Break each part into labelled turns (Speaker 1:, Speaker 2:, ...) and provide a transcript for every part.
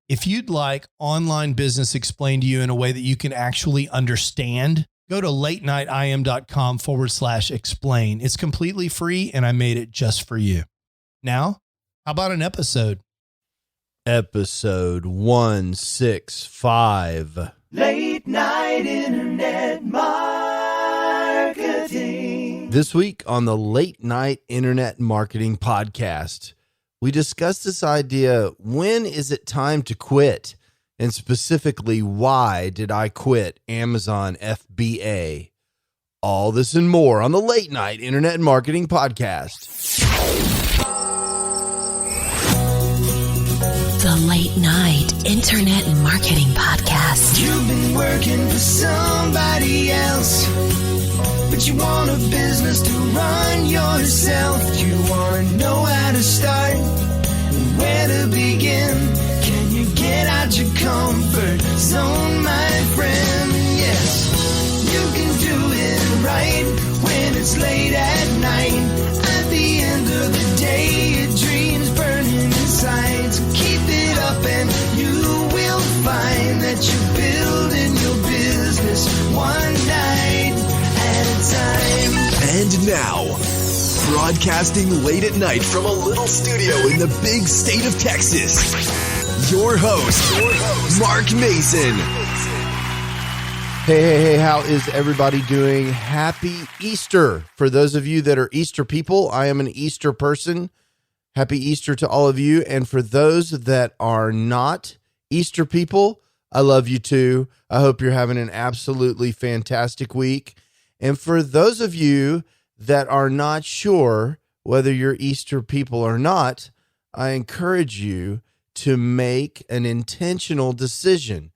Speaker 1: If you'd like online business explained to you in a way that you can actually understand, go to latenightim.com/explain. It's completely free, and I made it just for you. Now, how about an episode?
Speaker 2: Episode 165.
Speaker 3: Late Night Internet Marketing.
Speaker 2: This week on the Late Night Internet Marketing Podcast, we discussed this idea, when is it time to quit? And specifically, why did I quit Amazon FBA? All this and more on the Late Night Internet Marketing Podcast.
Speaker 4: The Late Night Internet Marketing Podcast.
Speaker 3: You've been working for somebody else, but you want a business to run yourself. You want to know how to start, where to begin. Can you get out your comfort zone, my friend? Yes, you can do it right when it's late at night. At the end of the day, your dreams burning inside. So keep it up and you will find that you're building your business one night at a time.
Speaker 5: And now, broadcasting late at night from a little studio in the big state of Texas, your host, Mark Mason.
Speaker 2: Hey, how is everybody doing? Happy Easter. For those of you that are Easter people, I am an Easter person. Happy Easter to all of you. And for those that are not Easter people, I love you too. I hope you're having an absolutely fantastic week. And for those of you that are not sure whether you're Easter people or not, I encourage you to make an intentional decision.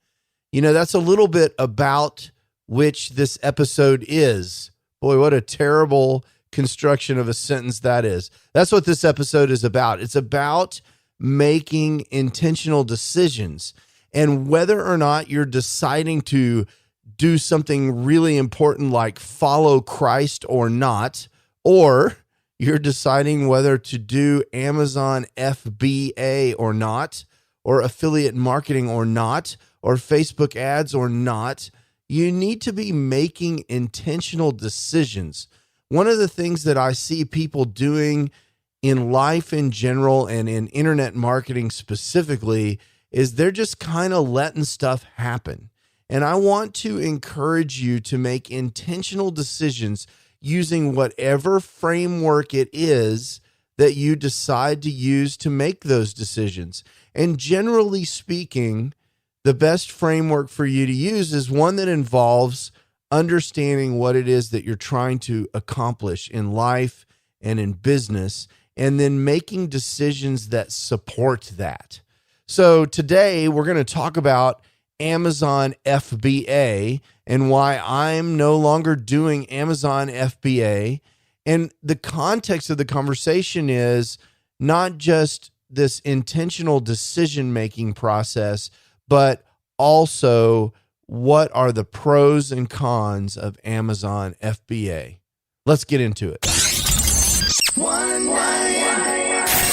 Speaker 2: You know, that's a little bit about which this episode is. Boy, what a terrible construction of a sentence that is. That's what this episode is about. It's about making intentional decisions, and whether or not you're deciding to do something really important like follow Christ or not, or you're deciding whether to do Amazon FBA or not, or affiliate marketing or not, or Facebook ads or not, you need to be making intentional decisions. One of the things that I see people doing in life in general and in internet marketing specifically is they're just kind of letting stuff happen. And I want to encourage you to make intentional decisions using whatever framework it is that you decide to use to make those decisions. And generally speaking, the best framework for you to use is one that involves understanding what it is that you're trying to accomplish in life and in business, and then making decisions that support that. So today we're going to talk about Amazon FBA and why I'm no longer doing Amazon FBA. And the context of the conversation is not just this intentional decision-making process, but also what are the pros and cons of Amazon FBA. Let's get into it.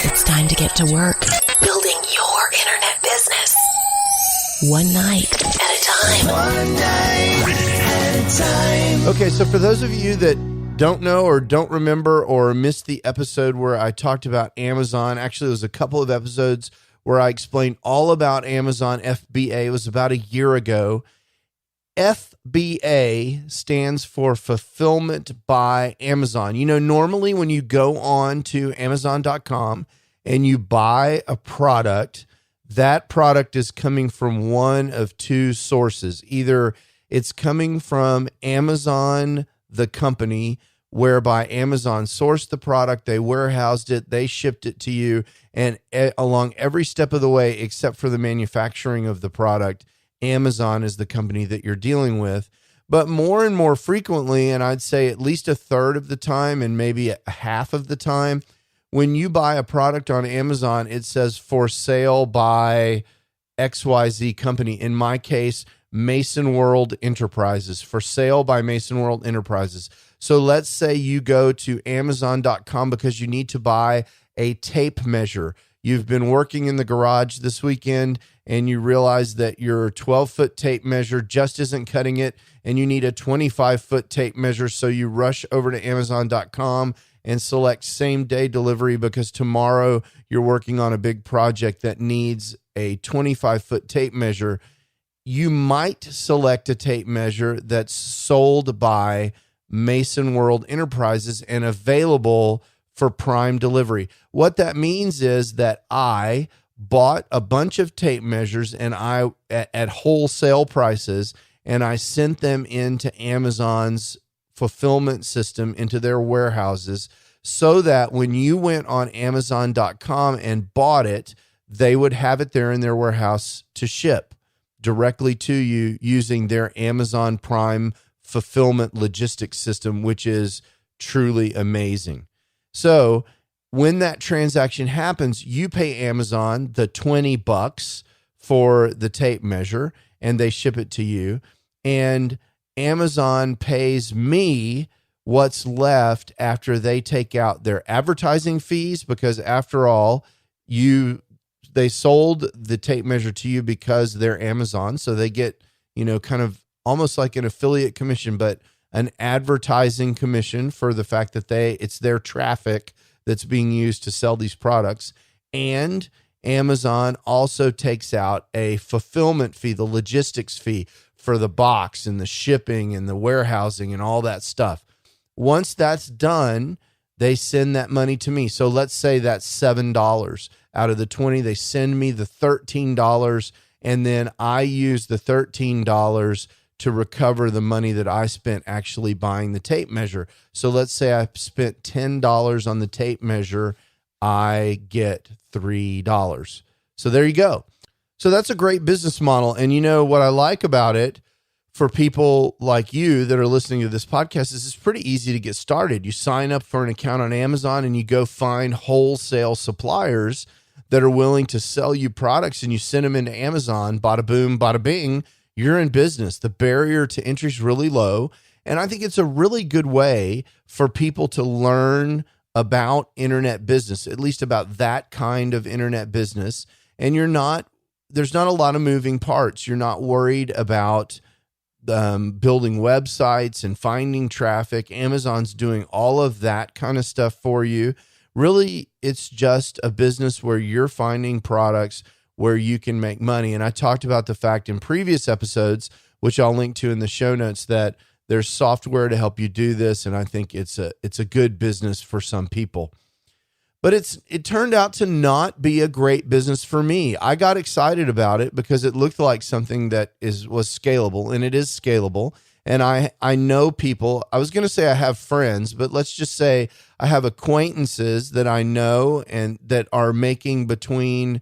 Speaker 4: It's time to get to work building your internet business. One night at a time.
Speaker 3: One night at a time.
Speaker 2: Okay, so for those of you that don't know or don't remember or missed the episode where I talked about Amazon, actually it was a couple of episodes where I explained all about Amazon FBA. It was about a year ago. FBA stands for Fulfillment by Amazon. You know, normally when you go on to Amazon.com and you buy a product, that product is coming from one of two sources. Either it's coming from Amazon, the company, whereby Amazon sourced the product, they warehoused it, they shipped it to you, and along every step of the way, except for the manufacturing of the product, Amazon is the company that you're dealing with. But more and more frequently, and I'd say at least a third of the time and maybe half of the time, when you buy a product on Amazon, it says for sale by XYZ company. In my case, Mason World Enterprises, for sale by Mason World Enterprises. So let's say you go to Amazon.com because you need to buy a tape measure. you've been working in the garage this weekend and you realize that your 12-foot tape measure just isn't cutting it and you need a 25-foot tape measure. So you rush over to Amazon.com and select same-day delivery because tomorrow you're working on a big project that needs a 25-foot tape measure. You might select a tape measure that's sold by Mason World Enterprises and available for prime delivery. What that means is that I bought a bunch of tape measures and at wholesale prices, and I sent them into Amazon's fulfillment system into their warehouses so that when you went on Amazon.com and bought it, they would have it there in their warehouse to ship directly to you using their Amazon Prime fulfillment logistics system, which is truly amazing. So when that transaction happens, you pay Amazon the $20 for the tape measure and they ship it to you. And Amazon pays me what's left after they take out their advertising fees, because after all, they sold the tape measure to you because they're Amazon. So they get, kind of almost like an affiliate commission, but an advertising commission for the fact that it's their traffic that's being used to sell these products. And Amazon also takes out a fulfillment fee, the logistics fee for the box and the shipping and the warehousing and all that stuff. Once that's done, they send that money to me. So let's say that's $7 out of the 20. They send me the $13, and then I use the $13 to recover the money that I spent actually buying the tape measure. So let's say I spent $10 on the tape measure, I get $3. So there you go. So that's a great business model. And what I like about it for people like you that are listening to this podcast is it's pretty easy to get started. You sign up for an account on Amazon and you go find wholesale suppliers that are willing to sell you products, and you send them into Amazon, bada boom, bada bing, you're in business. The barrier to entry is really low. And I think it's a really good way for people to learn about internet business, at least about that kind of internet business. And there's not a lot of moving parts. You're not worried about building websites and finding traffic. Amazon's doing all of that kind of stuff for you. Really, it's just a business where you're finding products where you can make money. And I talked about the fact in previous episodes, which I'll link to in the show notes, that there's software to help you do this. And I think it's a good business for some people. But it turned out to not be a great business for me. I got excited about it because it looked like something that was scalable, and it is scalable. And I know people. I was going to say I have friends, but let's just say I have acquaintances that I know and that are making they're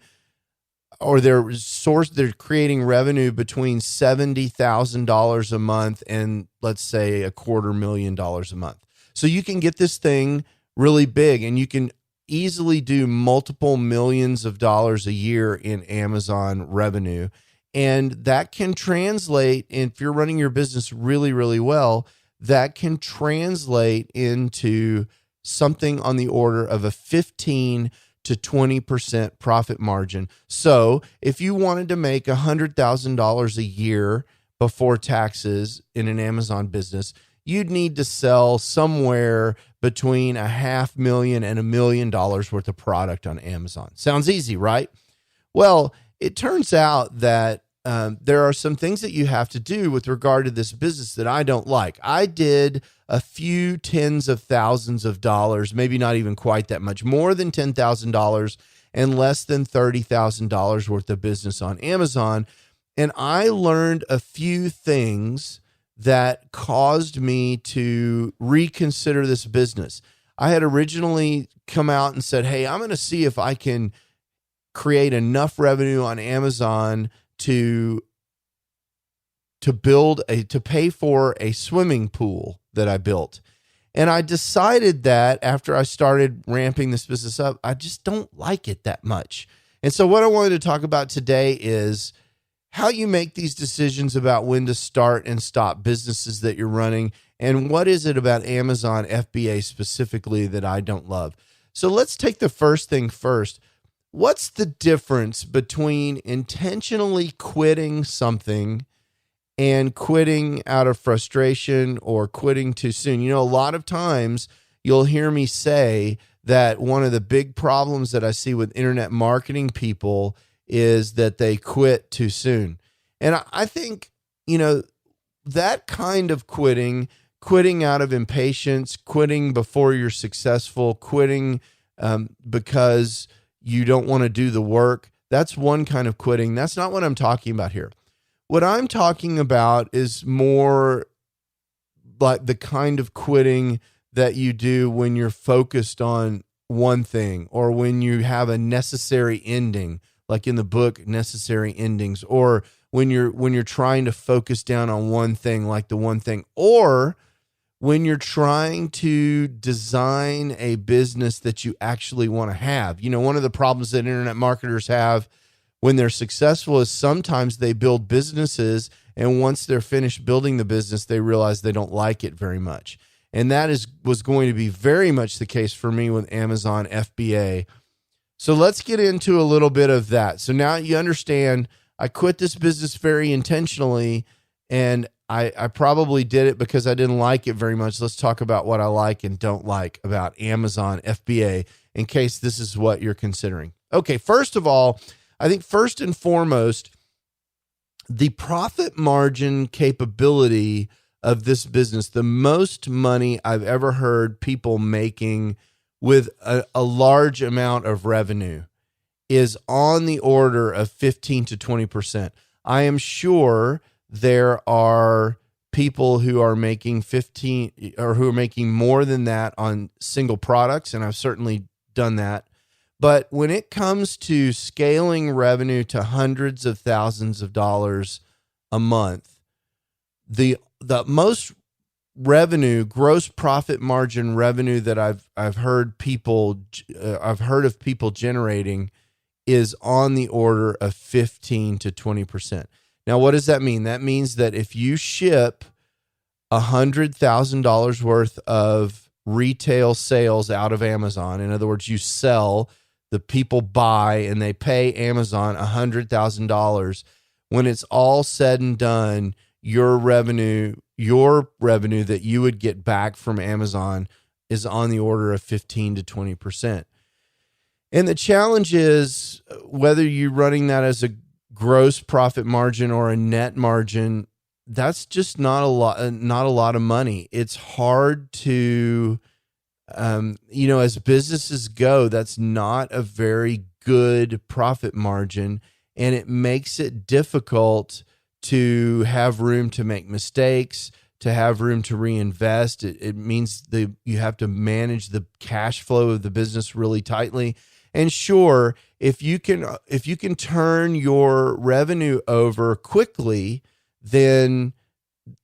Speaker 2: creating revenue between $70,000 a month and let's say $250,000 a month. So you can get this thing really big, and you can easily do multiple millions of dollars a year in Amazon revenue. And that can translate, if you're running your business really, really well, that can translate into something on the order of a 15 to 20% profit margin. So if you wanted to make $100,000 a year before taxes in an Amazon business, you'd need to sell somewhere between $500,000 and $1 million worth of product on Amazon. Sounds easy, right? Well, it turns out that there are some things that you have to do with regard to this business that I don't like. I did a few tens of thousands of dollars, maybe not even quite that much, more than $10,000 and less than $30,000 worth of business on Amazon. And I learned a few things that caused me to reconsider this business. I had originally come out and said, hey, I'm going to see if I can create enough revenue on Amazon to pay for a swimming pool that I built. And I decided that after I started ramping this business up, I just don't like it that much. And so what I wanted to talk about today is how you make these decisions about when to start and stop businesses that you're running, and what is it about Amazon FBA specifically that I don't love. So let's take the first thing first. what's the difference between intentionally quitting something and quitting out of frustration or quitting too soon? You know, a lot of times you'll hear me say that one of the big problems that I see with internet marketing people is that they quit too soon. And I think, you know, that kind of quitting out of impatience, quitting before you're successful, quitting because you don't want to do the work, that's one kind of quitting. That's not what I'm talking about here. What I'm talking about is more like the kind of quitting that you do when you're focused on one thing, or when you have a necessary ending, like in the book Necessary Endings, or when you're trying to focus down on one thing, like the one thing, or when you're trying to design a business that you actually want to have. You know, one of the problems that internet marketers have when they're successful is sometimes they build businesses, and once they're finished building the business, they realize they don't like it very much. And that was going to be very much the case for me with Amazon FBA. So let's get into a little bit of that. So now you understand I quit this business very intentionally, and I probably did it because I didn't like it very much. Let's talk about what I like and don't like about Amazon FBA in case this is what you're considering. Okay, first of all, I think first and foremost, the profit margin capability of this business, the most money I've ever heard people making with a large amount of revenue, is on the order of 15 to 20%. I am sure there are people who are making 15 or who are making more than that on single products, and I've certainly done that. But when it comes to scaling revenue to hundreds of thousands of dollars a month, the most revenue, gross profit margin revenue that I've heard of people generating is on the order of 15 to 20%. Now, what does that mean? That means that if you ship $100,000 worth of retail sales out of Amazon, in other words, you sell, the people buy, and they pay Amazon $100,000, when it's all said and done, your revenue that you would get back from Amazon is on the order of 15 to 20%. And the challenge is whether you're running that as a gross profit margin or a net margin, that's just not a lot of money. It's hard to, as businesses go, that's not a very good profit margin, and it makes it difficult to have room to make mistakes, to have room to reinvest. It means you have to manage the cash flow of the business really tightly. And sure, if you can turn your revenue over quickly, then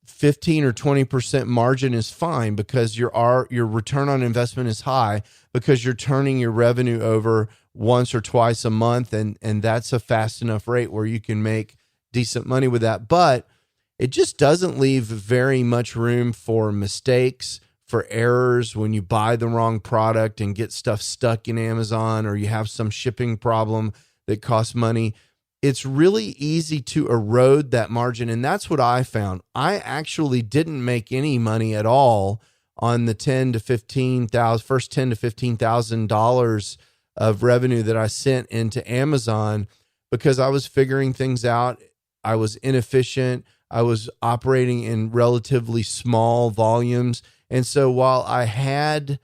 Speaker 2: 15 or 20% margin is fine, because your return on investment is high, because you're turning your revenue over once or twice a month, and that's a fast enough rate where you can make decent money with that. But it just doesn't leave very much room for mistakes, for errors when you buy the wrong product and get stuff stuck in Amazon, or you have some shipping problem that costs money. It's really easy to erode that margin. And that's what I found. I actually didn't make any money at all on the first $10,000 to $15,000 of revenue that I sent into Amazon, because I was figuring things out. I was inefficient. I was operating in relatively small volumes. And so while I had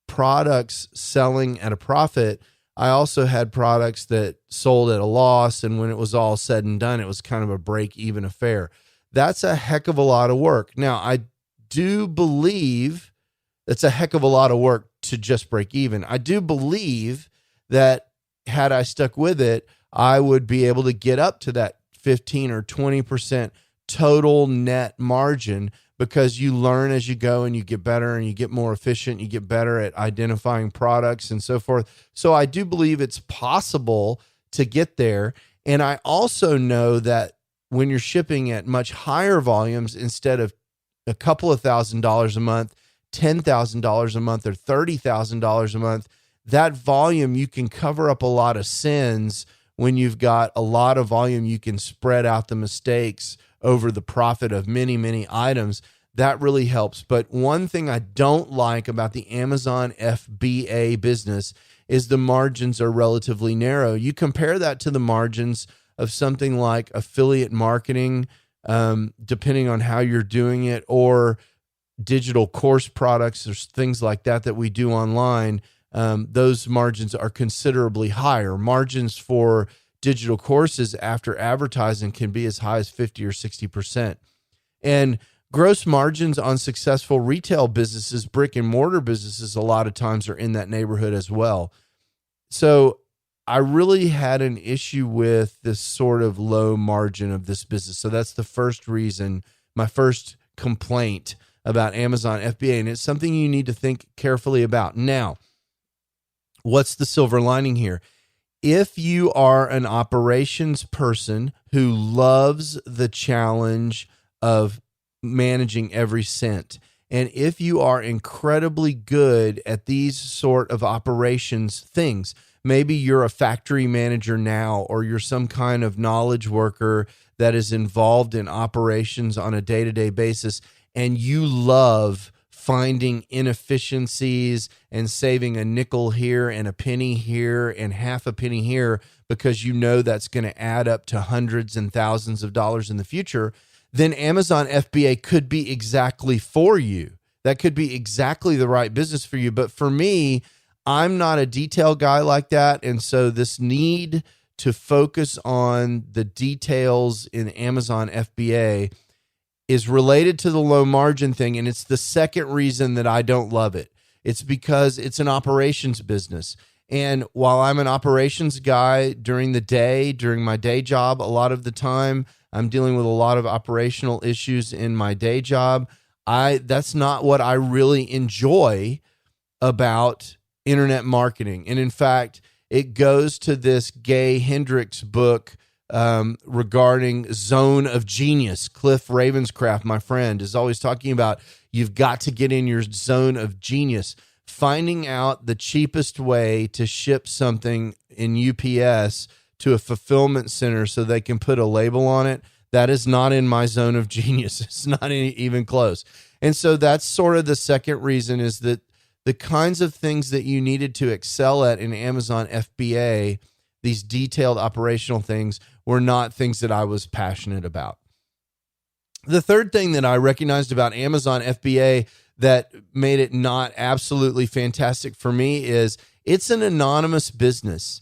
Speaker 2: products selling at a profit, I also had products that sold at a loss. And when it was all said and done, it was kind of a break-even affair. That's a heck of a lot of work. Now, I do believe it's a heck of a lot of work to just break even. I do believe that had I stuck with it, I would be able to get up to that 15 or 20% total net margin, because you learn as you go and you get better and you get more efficient, you get better at identifying products and so forth. So I do believe it's possible to get there. And I also know that when you're shipping at much higher volumes, instead of a couple of $1,000s a month, $10,000 a month or $30,000 a month, that volume, you can cover up a lot of sins. When you've got a lot of volume, you can spread out the mistakes over the profit of many, many items. That really helps. But one thing I don't like about the Amazon FBA business is the margins are relatively narrow. You compare that to the margins of something like affiliate marketing, depending on how you're doing it, or digital course products or things like that we do online. Those margins are considerably higher. Margins for digital courses after advertising can be as high as 50 or 60%. And gross margins on successful retail businesses, brick and mortar businesses, a lot of times are in that neighborhood as well. So I really had an issue with this sort of low margin of this business. So that's the first reason, my first complaint about Amazon FBA. And it's something you need to think carefully about. Now, what's the silver lining here? If you are an operations person who loves the challenge of managing every cent, and if you are incredibly good at these sort of operations things, maybe you're a factory manager now, or you're some kind of knowledge worker that is involved in operations on a day-to-day basis, and you love finding inefficiencies and saving a nickel here and a penny here and half a penny here because you know that's going to add up to hundreds and thousands of dollars in the future, then Amazon FBA could be exactly for you. That could be exactly the right business for you. But for me, I'm not a detail guy like that. And so this need to focus on the details in Amazon FBA is related to the low margin thing. And it's the second reason that I don't love it. It's because it's an operations business. And while I'm an operations guy during the day, during my day job, a lot of the time I'm dealing with a lot of operational issues in my day job. That's not what I really enjoy about internet marketing. And in fact, it goes to this Gay Hendricks book regarding zone of genius. Cliff Ravenscraft, my friend, is always talking about you've got to get in your zone of genius. Finding out the cheapest way to ship something in UPS to a fulfillment center so they can put a label on it, that is not in my zone of genius. It's not even close. And so that's sort of the second reason, is that the kinds of things that you needed to excel at in Amazon FBA, these detailed operational things, were not things that I was passionate about. The third thing that I recognized about Amazon FBA that made it not absolutely fantastic for me is it's an anonymous business.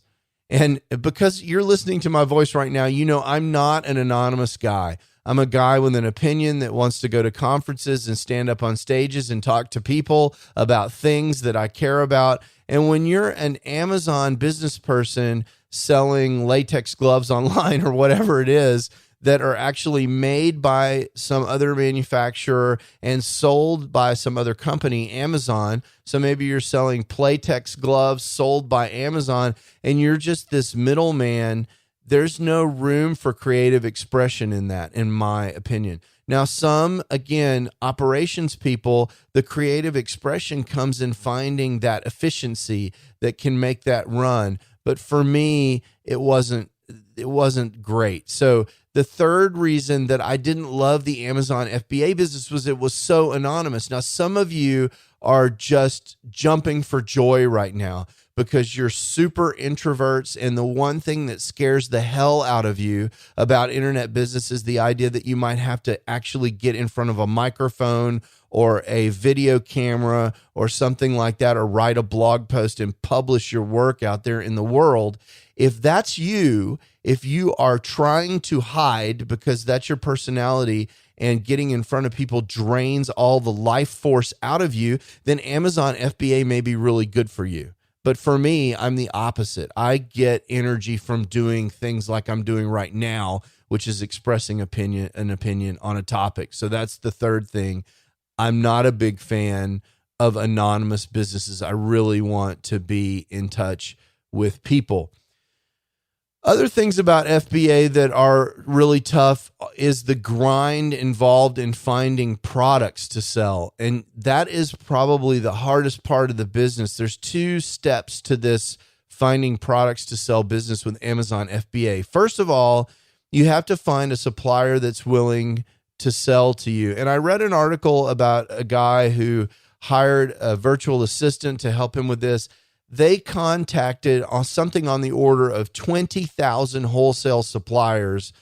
Speaker 2: And because you're listening to my voice right now, you know I'm not an anonymous guy. I'm a guy with an opinion that wants to go to conferences and stand up on stages and talk to people about things that I care about. And when you're an Amazon business person selling latex gloves online or whatever it is that are actually made by some other manufacturer and sold by some other company, Amazon. So maybe you're selling Playtex gloves sold by Amazon, and you're just this middleman. There's no room for creative expression in that, in my opinion. Now, some, again, operations people, the creative expression comes in finding that efficiency that can make that run. But for me, it wasn't great. So the third reason that I didn't love the Amazon FBA business was it was so anonymous. Now, some of you are just jumping for joy right now because you're super introverts, and the one thing that scares the hell out of you about internet business is the idea that you might have to actually get in front of a microphone or a video camera or something like that, or write a blog post and publish your work out there in the world. If that's you, if you are trying to hide because that's your personality and getting in front of people drains all the life force out of you, then Amazon FBA may be really good for you. But for me, I'm the opposite. I get energy from doing things like I'm doing right now, which is expressing an opinion on a topic. So that's the third thing. I'm not a big fan of anonymous businesses. I really want to be in touch with people. Other things about FBA that are really tough is the grind involved in finding products to sell. And that is probably the hardest part of the business. There's 2 steps to this finding products to sell business with Amazon FBA. First of all, you have to find a supplier that's willing to sell to you. And I read an article about a guy who hired a virtual assistant to help him with this. They contacted on something on the order of 20,000 wholesale suppliers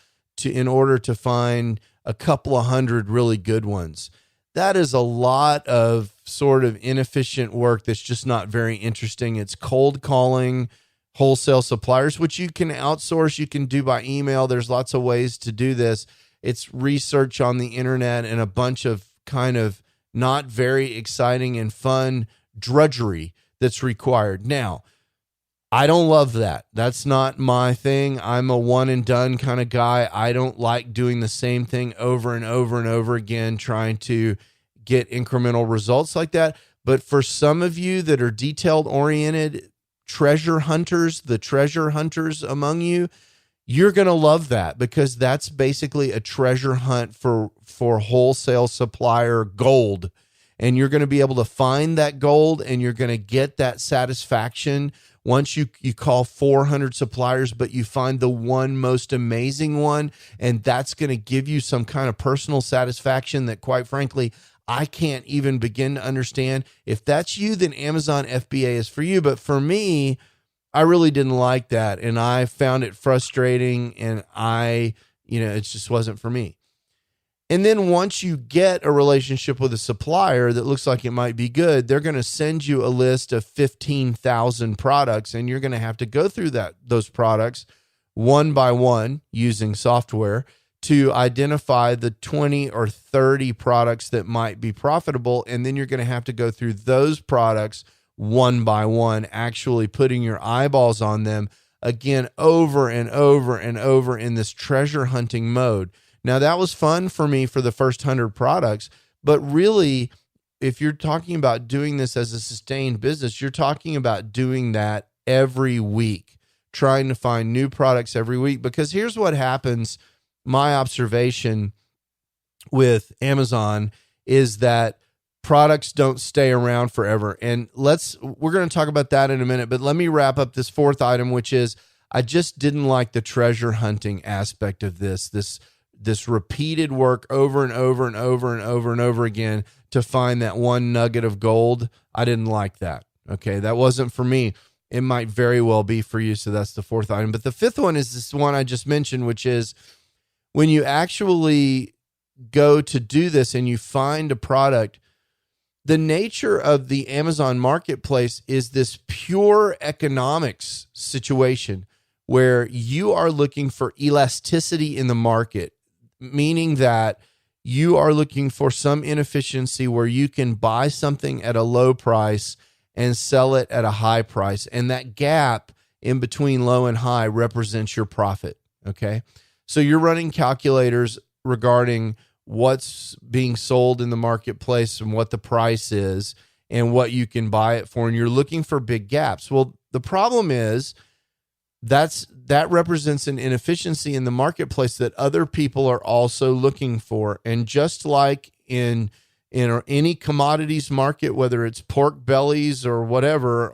Speaker 2: in order to find a couple of hundred really good ones. That is a lot of sort of inefficient work that's just not very interesting. It's cold calling wholesale suppliers, which you can outsource, you can do by email. There's lots of ways to do this. It's research on the internet and a bunch of kind of not very exciting and fun drudgery that's required. Now, I don't love that. That's not my thing. I'm a one and done kind of guy. I don't like doing the same thing over and over and over again, trying to get incremental results like that. But for some of you that are detailed oriented treasure hunters, the treasure hunters among you, you're going to love that, because that's basically a treasure hunt for wholesale supplier gold. And you're going to be able to find that gold, and you're going to get that satisfaction once you call 400 suppliers, but you find the one most amazing one. And that's going to give you some kind of personal satisfaction that, quite frankly, I can't even begin to understand. If that's you, then Amazon FBA is for you. But for me, I really didn't like that. And I found it frustrating, and it just wasn't for me. And then once you get a relationship with a supplier that looks like it might be good, they're going to send you a list of 15,000 products, and you're going to have to go through those products one by one using software to identify the 20 or 30 products that might be profitable. And then you're going to have to go through those products one by one, actually putting your eyeballs on them again over and over and over in this treasure hunting mode. Now, that was fun for me for the first 100 products, but really, if you're talking about doing this as a sustained business, you're talking about doing that every week, trying to find new products every week. Because here's what happens. My observation with Amazon is that products don't stay around forever. And we're going to talk about that in a minute, but let me wrap up this 4th item, which is I just didn't like the treasure hunting aspect of this repeated work over and over and over and over and over again to find that one nugget of gold. I didn't like that. Okay. That wasn't for me. It might very well be for you. So that's the 4th item. But the 5th one is this one I just mentioned, which is when you actually go to do this and you find a product, the nature of the Amazon marketplace is this pure economics situation where you are looking for elasticity in the market, meaning that you are looking for some inefficiency where you can buy something at a low price and sell it at a high price. And that gap in between low and high represents your profit. Okay. So you're running calculators regarding what's being sold in the marketplace and what the price is and what you can buy it for. And you're looking for big gaps. Well, the problem is that represents an inefficiency in the marketplace that other people are also looking for. And just like in any commodities market, whether it's pork bellies or whatever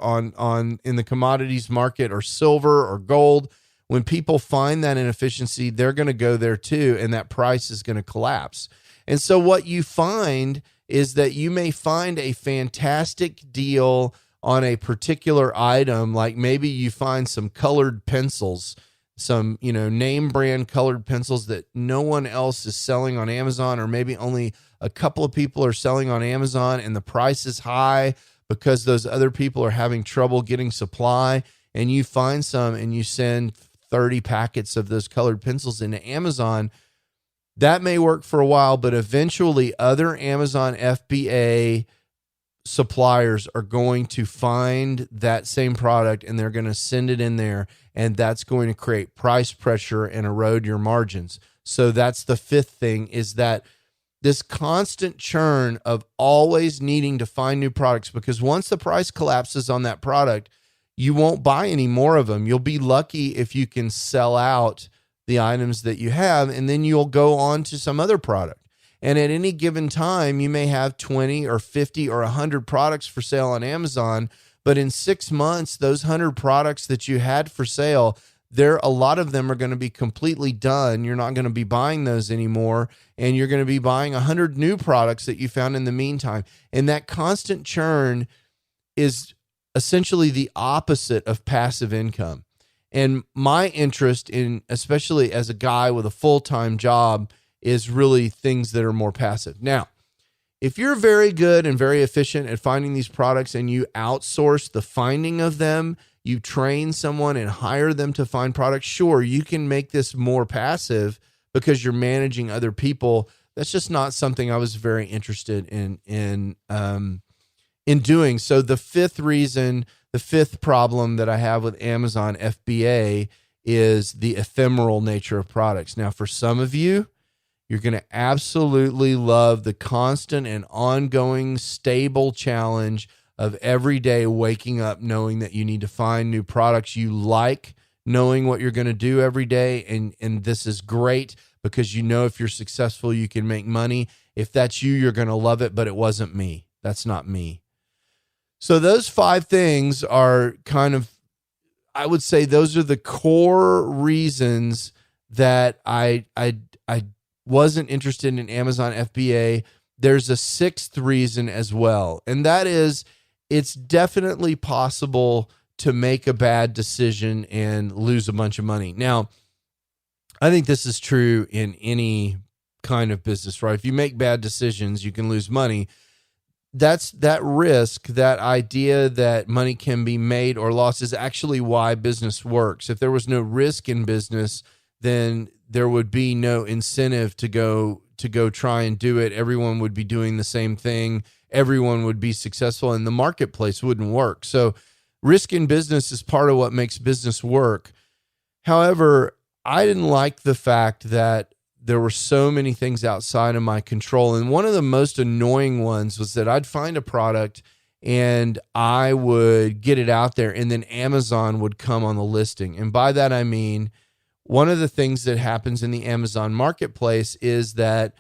Speaker 2: in the commodities market, or silver or gold, when people find that inefficiency, they're going to go there too, and that price is going to collapse. And so what you find is that you may find a fantastic deal on a particular item, like maybe you find some colored pencils, some, name brand colored pencils that no one else is selling on Amazon, or maybe only a couple of people are selling on Amazon, and the price is high because those other people are having trouble getting supply. And you find some and you send 30 packets of those colored pencils into Amazon. That may work for a while, but eventually other Amazon FBA suppliers are going to find that same product and they're going to send it in there, and that's going to create price pressure and erode your margins. So that's the 5th thing, is that this constant churn of always needing to find new products, because once the price collapses on that product, you won't buy any more of them. You'll be lucky if you can sell out the items that you have, and then you'll go on to some other product. And at any given time, you may have 20 or 50 or 100 products for sale on Amazon, but in 6 months, those 100 products that you had for sale, a lot of them are going to be completely done. You're not going to be buying those anymore, and you're going to be buying 100 new products that you found in the meantime. And that constant churn is essentially the opposite of passive income. And my interest in, especially as a guy with a full-time job, is really things that are more passive. Now, if you're very good and very efficient at finding these products and you outsource the finding of them, you train someone and hire them to find products, sure, you can make this more passive because you're managing other people. That's just not something I was very interested in doing. So the fifth problem that I have with Amazon FBA is the ephemeral nature of products. Now, for some of you, you're going to absolutely love the constant and ongoing stable challenge of every day waking up knowing that you need to find new products. You like knowing what you're going to do every day, and this is great because you know if you're successful, you can make money. If that's you, you're going to love it, but it wasn't me. That's not me. So those 5 things are kind of, I would say those are the core reasons that I wasn't interested in Amazon FBA. There's a 6th reason as well, and that is it's definitely possible to make a bad decision and lose a bunch of money. Now, I think this is true in any kind of business, right? If you make bad decisions, you can lose money. That's that risk, that idea that money can be made or lost is actually why business works. If there was no risk in business, then there would be no incentive to go try and do it. Everyone would be doing the same thing. Everyone would be successful, and the marketplace wouldn't work. So risk in business is part of what makes business work. However, I didn't like the fact that there were so many things outside of my control. And one of the most annoying ones was that I'd find a product and I would get it out there, and then Amazon would come on the listing. And by that, I mean, one of the things that happens in the Amazon marketplace is that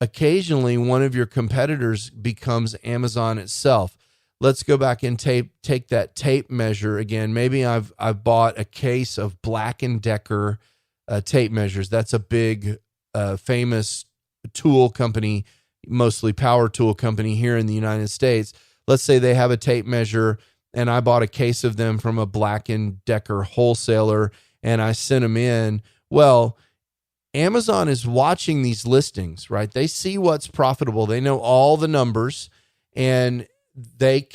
Speaker 2: occasionally one of your competitors becomes Amazon itself. Let's go back and take that tape measure again. Maybe I've bought a case of Black & Decker tape measures. That's a big, famous tool company, mostly power tool company here in the United States. Let's say they have a tape measure, and I bought a case of them from a Black & Decker wholesaler, and I sent them in. Well, Amazon is watching these listings, right? They see what's profitable. They know all the numbers, and they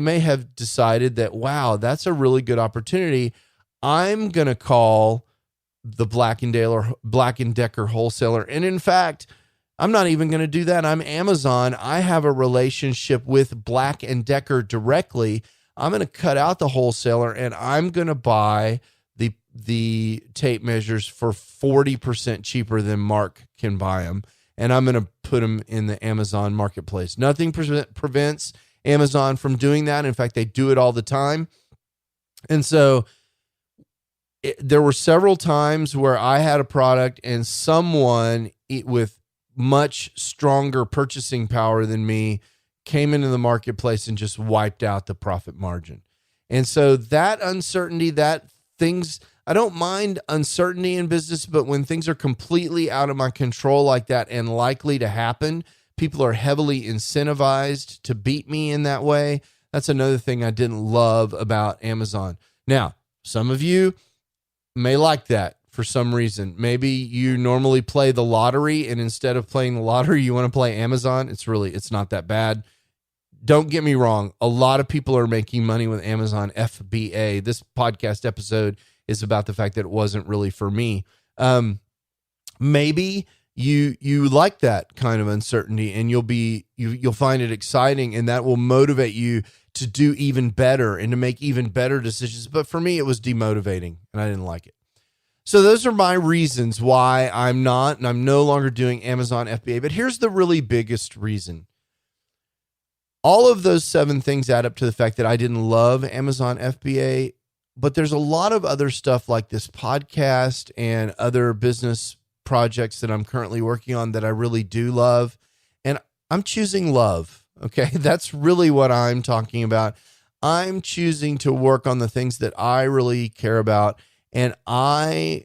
Speaker 2: may have decided that, wow, that's a really good opportunity. I'm going to call the Black & Decker wholesaler. And in fact, I'm not even going to do that. I'm Amazon. I have a relationship with Black & Decker directly. I'm going to cut out the wholesaler, and I'm going to buy the tape measures for 40% cheaper than Mark can buy them. And I'm going to put them in the Amazon marketplace. Nothing prevents Amazon from doing that. In fact, they do it all the time. And so there were several times where I had a product and someone with much stronger purchasing power than me came into the marketplace and just wiped out the profit margin. And so that uncertainty, I don't mind uncertainty in business, but when things are completely out of my control like that and likely to happen, people are heavily incentivized to beat me in that way. That's another thing I didn't love about Amazon. Now, some of you may like that for some reason. Maybe you normally play the lottery, and instead of playing the lottery, you want to play Amazon. It's not that bad. Don't get me wrong. A lot of people are making money with Amazon FBA. This podcast episode is about the fact that it wasn't really for me. Maybe you like that kind of uncertainty, and you'll find it exciting, and that will motivate you to do even better and to make even better decisions. But for me, it was demotivating, and I didn't like it. So those are my reasons why I'm no longer doing Amazon FBA. But here's the really biggest reason. All of those 7 things add up to the fact that I didn't love Amazon FBA, but there's a lot of other stuff like this podcast and other business projects that I'm currently working on that I really do love. And I'm choosing love. Okay. That's really what I'm talking about. I'm choosing to work on the things that I really care about. And by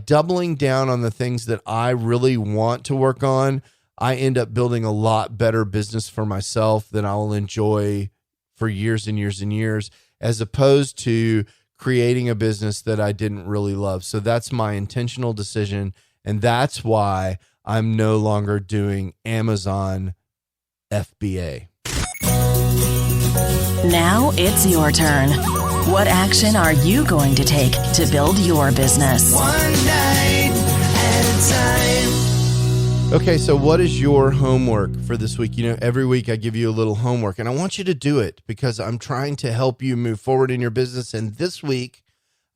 Speaker 2: doubling down on the things that I really want to work on, I end up building a lot better business for myself than I will enjoy for years and years and years, as opposed to creating a business that I didn't really love. So that's my intentional decision. And that's why I'm no longer doing Amazon FBA.
Speaker 4: Now it's your turn. What action are you going to take to build your business?
Speaker 3: One night at a time.
Speaker 2: Okay, so what is your homework for this week? You know, every week I give you a little homework, and I want you to do it because I'm trying to help you move forward in your business. And this week,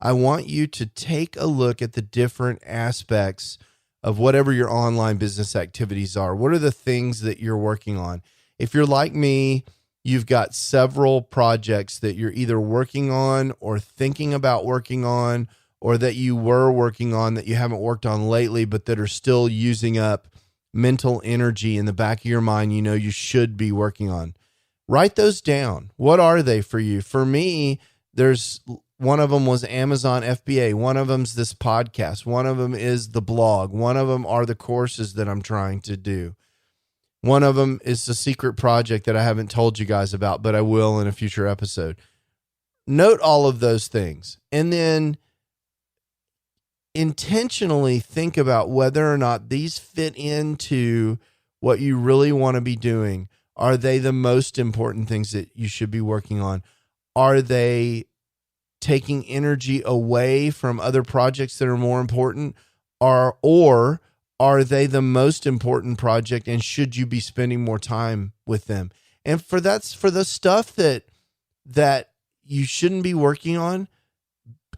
Speaker 2: I want you to take a look at the different aspects of whatever your online business activities are. What are the things that you're working on? If you're like me, you've got several projects that you're either working on or thinking about working on, or that you were working on that you haven't worked on lately, but that are still using up mental energy in the back of your mind, you know, you should be working on. Write those down. What are they for you? For me, there's one of them was Amazon FBA. One of them's this podcast. One of them is the blog. One of them are the courses that I'm trying to do. One of them is the secret project that I haven't told you guys about, but I will in a future episode. Note all of those things, and then intentionally think about whether or not these fit into what you really want to be doing. Are they the most important things that you should be working on? Are they taking energy away from other projects that are more important? Or are they the most important project, and should you be spending more time with them? And for the stuff that you shouldn't be working on,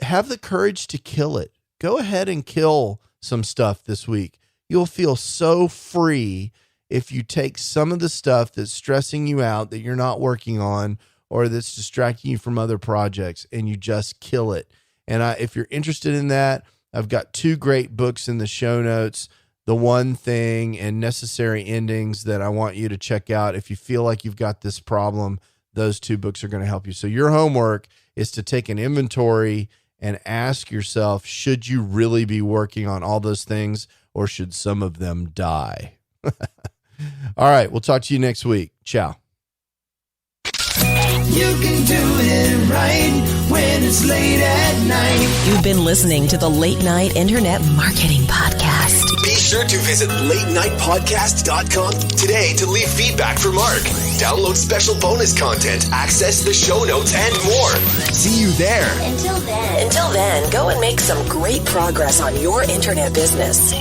Speaker 2: have the courage to kill it. Go ahead and kill some stuff this week. You'll feel so free if you take some of the stuff that's stressing you out that you're not working on, or that's distracting you from other projects, and you just kill it. And if you're interested in that, I've got 2 great books in the show notes, The One Thing and Necessary Endings, that I want you to check out. If you feel like you've got this problem, those 2 books are going to help you. So your homework is to take an inventory and ask yourself, should you really be working on all those things, or should some of them die? All right, we'll talk to you next week. Ciao.
Speaker 3: You can do it right when it's late at night.
Speaker 4: You've been listening to the Late Night Internet Marketing Podcast.
Speaker 5: Be sure to visit latenightpodcast.com today to leave feedback for Mark. Download special bonus content, access the show notes, and more. See you there.
Speaker 4: Until then, go and make some great progress on your internet business.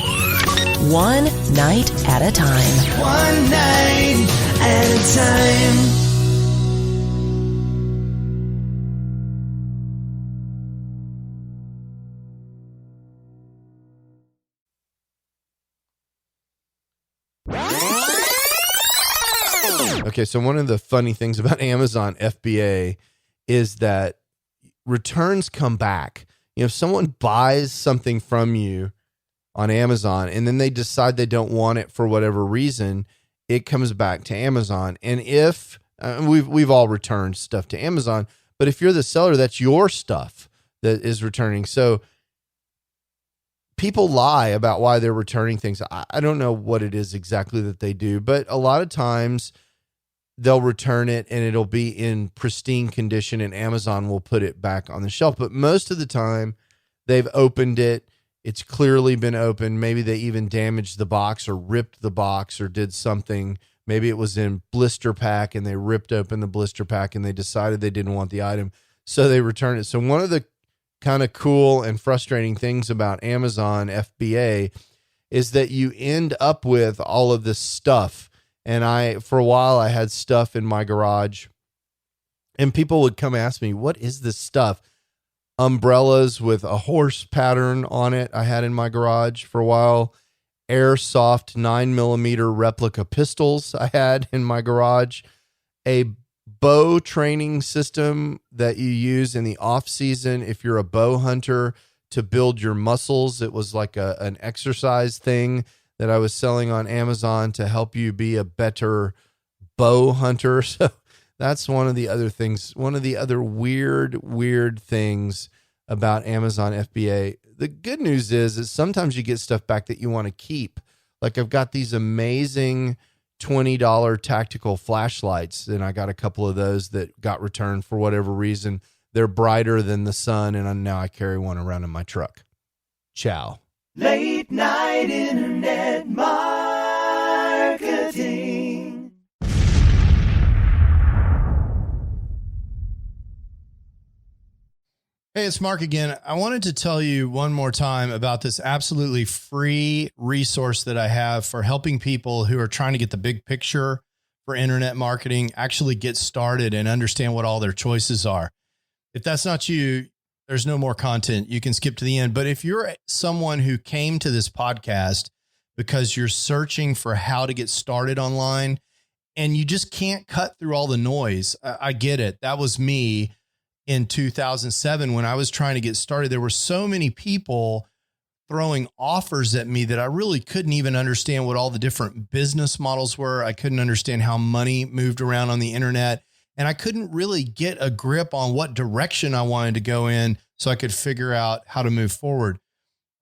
Speaker 4: One night at a time.
Speaker 3: One night at a time.
Speaker 2: Okay, so one of the funny things about Amazon FBA is that returns come back. You know, if someone buys something from you on Amazon and then they decide they don't want it for whatever reason, it comes back to Amazon. And if we've all returned stuff to Amazon, but if you're the seller, that's your stuff that is returning. So people lie about why they're returning things. I don't know what it is exactly that they do, but a lot of times they'll return it and it'll be in pristine condition and Amazon will put it back on the shelf. But most of the time they've opened it. It's clearly been opened. Maybe they even damaged the box or ripped the box or did something. Maybe it was in blister pack and they ripped open the blister pack and they decided they didn't want the item, so they returned it. So one of the kind of cool and frustrating things about Amazon FBA is that you end up with all of this stuff. And for a while, I had stuff in my garage and people would come ask me, what is this stuff? Umbrellas with a horse pattern on it I had in my garage for a while. Airsoft 9mm replica pistols I had in my garage. a bow training system that you use in the off season if you're a bow hunter to build your muscles. It was like an exercise thing that I was selling on Amazon to help you be a better bow hunter. So that's one of the other things, one of the other weird things about Amazon FBA. The good news is sometimes you get stuff back that you want to keep. Like I've got these amazing $20 tactical flashlights, and I got a couple of those that got returned for whatever reason. They're brighter than the sun, and now I carry one around in my truck. Ciao.
Speaker 3: Late night internet marketing.
Speaker 1: Hey, it's Mark again. I wanted to tell you one more time about this absolutely free resource that I have for helping people who are trying to get the big picture for internet marketing, actually get started and understand what all their choices are. If that's not you, there's no more content. You can skip to the end. But if you're someone who came to this podcast because you're searching for how to get started online and you just can't cut through all the noise, I get it. That was me. In 2007, when I was trying to get started, there were so many people throwing offers at me that I really couldn't even understand what all the different business models were. I couldn't understand how money moved around on the internet, and I couldn't really get a grip on what direction I wanted to go in so I could figure out how to move forward.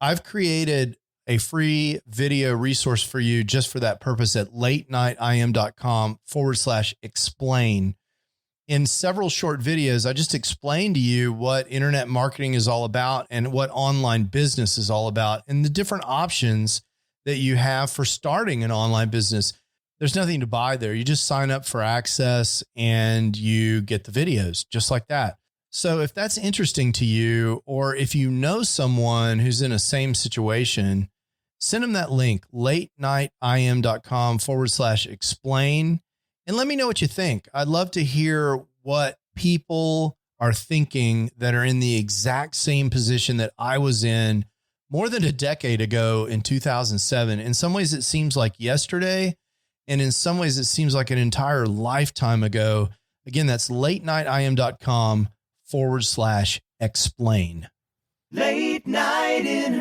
Speaker 1: I've created a free video resource for you just for that purpose at latenightim.com/explain. In several short videos, I just explained to you what internet marketing is all about and what online business is all about and the different options that you have for starting an online business. There's nothing to buy there. You just sign up for access and you get the videos just like that. So if that's interesting to you, or if you know someone who's in a same situation, send them that link, latenightim.com/explain. And let me know what you think. I'd love to hear what people are thinking that are in the exact same position that I was in more than a decade ago in 2007. In some ways, it seems like yesterday. And in some ways, it seems like an entire lifetime ago. Again, that's latenightim.com/explain.
Speaker 3: Late night internet.